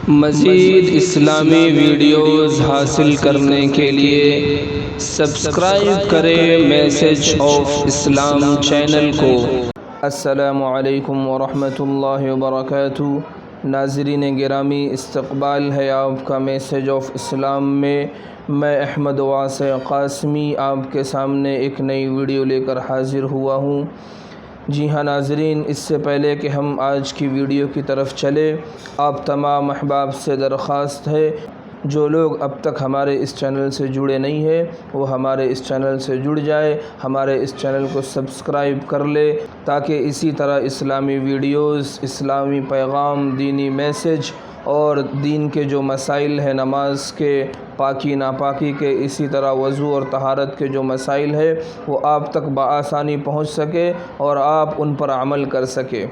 مزید اسلامی ویڈیوز حاصل کرنے کے لیے سبسکرائب کریں میسج آف اسلام چینل کو۔ السلام علیکم ورحمۃ اللہ وبرکاتہ۔ ناظرین گرامی، استقبال ہے آپ کا میسج آف اسلام میں احمد واسع قاسمی آپ کے سامنے ایک نئی ویڈیو لے کر حاضر ہوا ہوں۔ جی ہاں ناظرین، اس سے پہلے کہ ہم آج کی ویڈیو کی طرف چلیں، آپ تمام احباب سے درخواست ہے جو لوگ اب تک ہمارے اس چینل سے جڑے نہیں ہیں وہ ہمارے اس چینل سے جڑ جائے، ہمارے اس چینل کو سبسکرائب کر لے تاکہ اسی طرح اسلامی ویڈیوز، اسلامی پیغام، دینی میسج اور دین کے جو مسائل ہیں، نماز کے، پاکی ناپاکی کے، اسی طرح وضو اور طہارت کے جو مسائل ہیں وہ آپ تک بآسانی پہنچ سکے اور آپ ان پر عمل کر سکے۔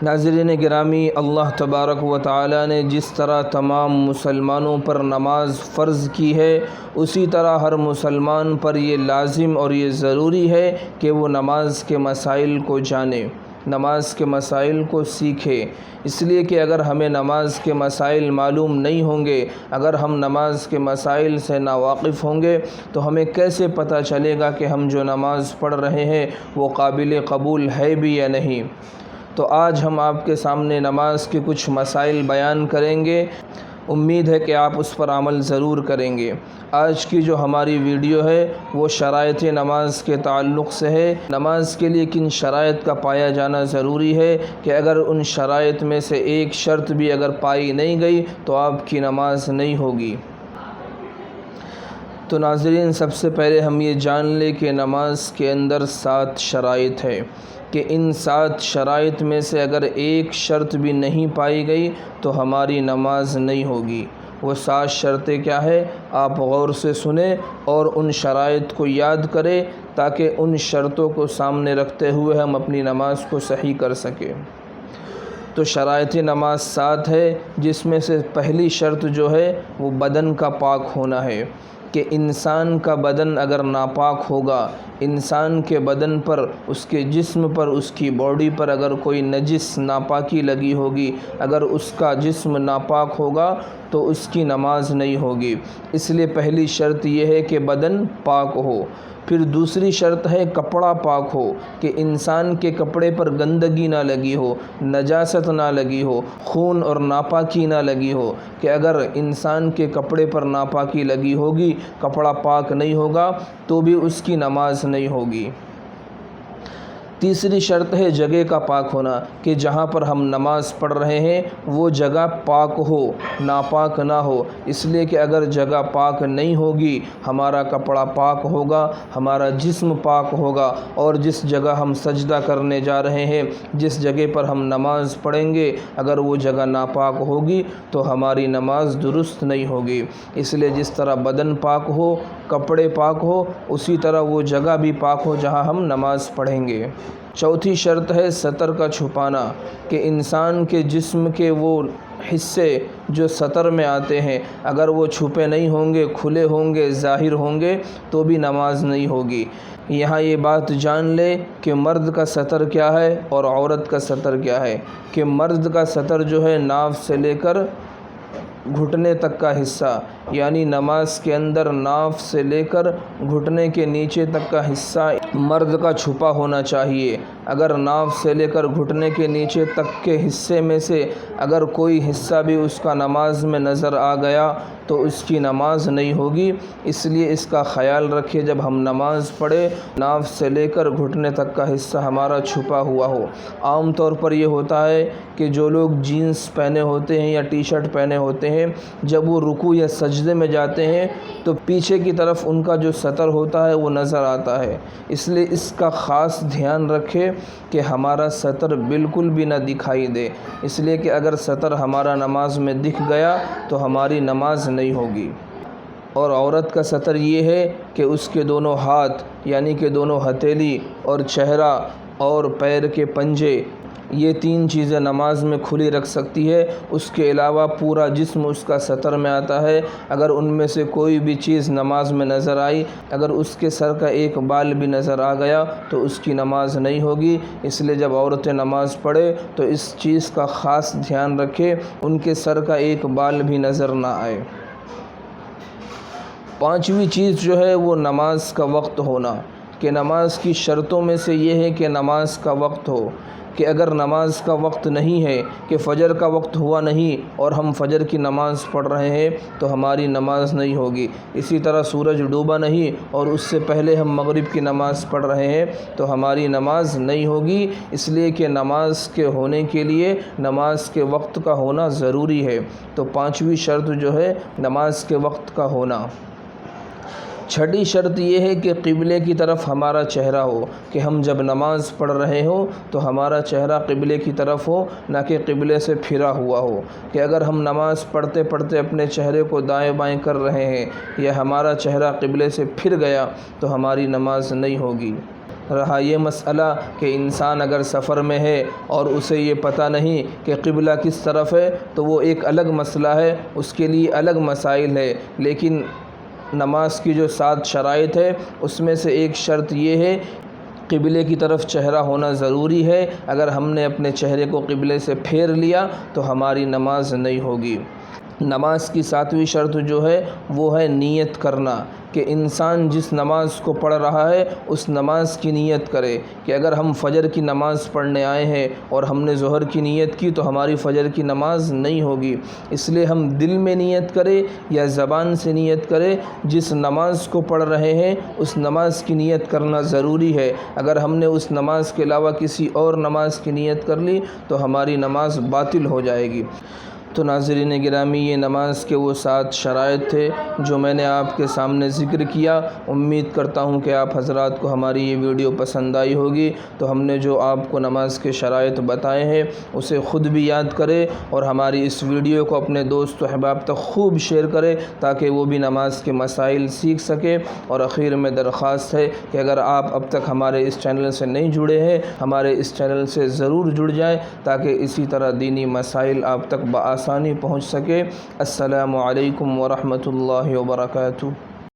ناظرین گرامی، اللہ تبارک و تعالی نے جس طرح تمام مسلمانوں پر نماز فرض کی ہے، اسی طرح ہر مسلمان پر یہ لازم اور یہ ضروری ہے کہ وہ نماز کے مسائل کو جانے، نماز کے مسائل کو سیکھے۔ اس لیے کہ اگر ہمیں نماز کے مسائل معلوم نہیں ہوں گے، اگر ہم نماز کے مسائل سے ناواقف ہوں گے تو ہمیں کیسے پتہ چلے گا کہ ہم جو نماز پڑھ رہے ہیں وہ قابل قبول ہے بھی یا نہیں۔ تو آج ہم آپ کے سامنے نماز کے کچھ مسائل بیان کریں گے، امید ہے کہ آپ اس پر عمل ضرور کریں گے۔ آج کی جو ہماری ویڈیو ہے وہ شرائط نماز کے تعلق سے ہے۔ نماز کے لیے کن شرائط کا پایا جانا ضروری ہے کہ اگر ان شرائط میں سے ایک شرط بھی اگر پائی نہیں گئی تو آپ کی نماز نہیں ہوگی۔ تو ناظرین، سب سے پہلے ہم یہ جان لیں کہ نماز کے اندر 7 شرائط ہے کہ ان 7 شرائط میں سے اگر ایک شرط بھی نہیں پائی گئی تو ہماری نماز نہیں ہوگی۔ وہ 7 شرطیں کیا ہے، آپ غور سے سنیں اور ان شرائط کو یاد کریں تاکہ ان شرطوں کو سامنے رکھتے ہوئے ہم اپنی نماز کو صحیح کر سکیں۔ تو شرائط نماز 7 ہے، جس میں سے پہلی شرط جو ہے وہ بدن کا پاک ہونا ہے کہ انسان کا بدن اگر ناپاک ہوگا، انسان کے بدن پر، اس کے جسم پر، اس کی باڈی پر اگر کوئی نجس ناپاکی لگی ہوگی، اگر اس کا جسم ناپاک ہوگا تو اس کی نماز نہیں ہوگی۔ اس لیے پہلی شرط یہ ہے کہ بدن پاک ہو۔ پھر دوسری شرط ہے کپڑا پاک ہو کہ انسان کے کپڑے پر گندگی نہ لگی ہو، نجاست نہ لگی ہو، خون اور ناپاکی نہ لگی ہو کہ اگر انسان کے کپڑے پر ناپاکی لگی ہوگی، کپڑا پاک نہیں ہوگا تو بھی اس کی نماز نہیں ہوگی۔ تیسری شرط ہے جگہ کا پاک ہونا کہ جہاں پر ہم نماز پڑھ رہے ہیں وہ جگہ پاک ہو، ناپاک نہ ہو۔ اس لیے کہ اگر جگہ پاک نہیں ہوگی، ہمارا کپڑا پاک ہوگا، ہمارا جسم پاک ہوگا اور جس جگہ ہم سجدہ کرنے جا رہے ہیں، جس جگہ پر ہم نماز پڑھیں گے، اگر وہ جگہ ناپاک ہوگی تو ہماری نماز درست نہیں ہوگی۔ اس لیے جس طرح بدن پاک ہو، کپڑے پاک ہو، اسی طرح وہ جگہ بھی پاک ہو جہاں ہم نماز پڑھیں گے۔ چوتھی شرط ہے سطر کا چھپانا کہ انسان کے جسم کے وہ حصے جو سطر میں آتے ہیں اگر وہ چھپے نہیں ہوں گے، کھلے ہوں گے، ظاہر ہوں گے تو بھی نماز نہیں ہوگی۔ یہاں یہ بات جان لے کہ مرد کا سطر کیا ہے اور عورت کا سطر کیا ہے کہ مرد کا سطر جو ہے ناف سے لے کر گھٹنے تک کا حصہ، یعنی نماز کے اندر ناف سے لے کر گھٹنے کے نیچے تک کا حصہ مرد کا چھپا ہونا چاہیے۔ اگر ناف سے لے کر گھٹنے کے نیچے تک کے حصے میں سے اگر کوئی حصہ بھی اس کا نماز میں نظر آ گیا تو اس کی نماز نہیں ہوگی۔ اس لیے اس کا خیال رکھے جب ہم نماز پڑھے ناف سے لے کر گھٹنے تک کا حصہ ہمارا چھپا ہوا ہو۔ عام طور پر یہ ہوتا ہے کہ جو لوگ جینس پہنے ہوتے ہیں یا ٹی شرٹ پہنے ہوتے ہیں، جب وہ رکوع یا سجدے میں جاتے ہیں تو پیچھے کی طرف ان کا جو سطر ہوتا ہے وہ نظر آتا ہے۔ اس لیے اس کا خاص دھیان رکھے کہ ہمارا سطر بالکل بھی نہ دکھائی دے، اس لیے کہ اگر سطر ہمارا نماز میں دکھ گیا تو ہماری نماز نہیں ہوگی۔ اور عورت کا سطر یہ ہے کہ اس کے دونوں ہاتھ یعنی کہ دونوں ہتھیلی اور چہرہ اور پیر کے پنجے یہ 3 چیزیں نماز میں کھلی رکھ سکتی ہے، اس کے علاوہ پورا جسم اس کا سطر میں آتا ہے۔ اگر ان میں سے کوئی بھی چیز نماز میں نظر آئی، اگر اس کے سر کا ایک بال بھی نظر آ گیا تو اس کی نماز نہیں ہوگی۔ اس لیے جب عورتیں نماز پڑھے تو اس چیز کا خاص دھیان رکھے ان کے سر کا ایک بال بھی نظر نہ آئے۔ 5ویں چیز جو ہے وہ نماز کا وقت ہونا، کہ نماز کی شرطوں میں سے یہ ہے کہ نماز کا وقت ہو، کہ اگر نماز کا وقت نہیں ہے، کہ فجر کا وقت ہوا نہیں اور ہم فجر کی نماز پڑھ رہے ہیں تو ہماری نماز نہیں ہوگی۔ اسی طرح سورج ڈوبا نہیں اور اس سے پہلے ہم مغرب کی نماز پڑھ رہے ہیں تو ہماری نماز نہیں ہوگی، اس لیے کہ نماز کے ہونے کے لیے نماز کے وقت کا ہونا ضروری ہے۔ تو 5ویں شرط جو ہے نماز کے وقت کا ہونا۔ 6ٹھی شرط یہ ہے کہ قبلے کی طرف ہمارا چہرہ ہو، کہ ہم جب نماز پڑھ رہے ہوں تو ہمارا چہرہ قبلے کی طرف ہو، نہ کہ قبلے سے پھرا ہوا ہو۔ کہ اگر ہم نماز پڑھتے پڑھتے اپنے چہرے کو دائیں بائیں کر رہے ہیں یا ہمارا چہرہ قبلے سے پھر گیا تو ہماری نماز نہیں ہوگی۔ رہا یہ مسئلہ کہ انسان اگر سفر میں ہے اور اسے یہ پتہ نہیں کہ قبلہ کس طرف ہے تو وہ ایک الگ مسئلہ ہے، اس کے لیے الگ مسائل ہے، لیکن نماز کی جو 7 شرائط ہے اس میں سے ایک شرط یہ ہے قبلے کی طرف چہرہ ہونا ضروری ہے۔ اگر ہم نے اپنے چہرے کو قبلے سے پھیر لیا تو ہماری نماز نہیں ہوگی۔ نماز کی 7ویں شرط جو ہے وہ ہے نیت کرنا، کہ انسان جس نماز کو پڑھ رہا ہے اس نماز کی نیت کرے۔ کہ اگر ہم فجر کی نماز پڑھنے آئے ہیں اور ہم نے ظہر کی نیت کی تو ہماری فجر کی نماز نہیں ہوگی، اس لیے ہم دل میں نیت کریں یا زبان سے نیت کریں، جس نماز کو پڑھ رہے ہیں اس نماز کی نیت کرنا ضروری ہے۔ اگر ہم نے اس نماز کے علاوہ کسی اور نماز کی نیت کر لی تو ہماری نماز باطل ہو جائے گی۔ تو ناظرین گرامی، یہ نماز کے وہ 7 شرائط تھے جو میں نے آپ کے سامنے ذکر کیا۔ امید کرتا ہوں کہ آپ حضرات کو ہماری یہ ویڈیو پسند آئی ہوگی۔ تو ہم نے جو آپ کو نماز کے شرائط بتائے ہیں اسے خود بھی یاد کریں اور ہماری اس ویڈیو کو اپنے دوست و احباب تک خوب شیئر کریں تاکہ وہ بھی نماز کے مسائل سیکھ سکیں۔ اور آخر میں درخواست ہے کہ اگر آپ اب تک ہمارے اس چینل سے نہیں جڑے ہیں، ہمارے اس چینل سے ضرور جڑ جائیں تاکہ اسی طرح دینی مسائل آپ تک بآسانی پہنچ سکے۔ السلام علیکم ورحمۃ اللہ وبرکاتہ۔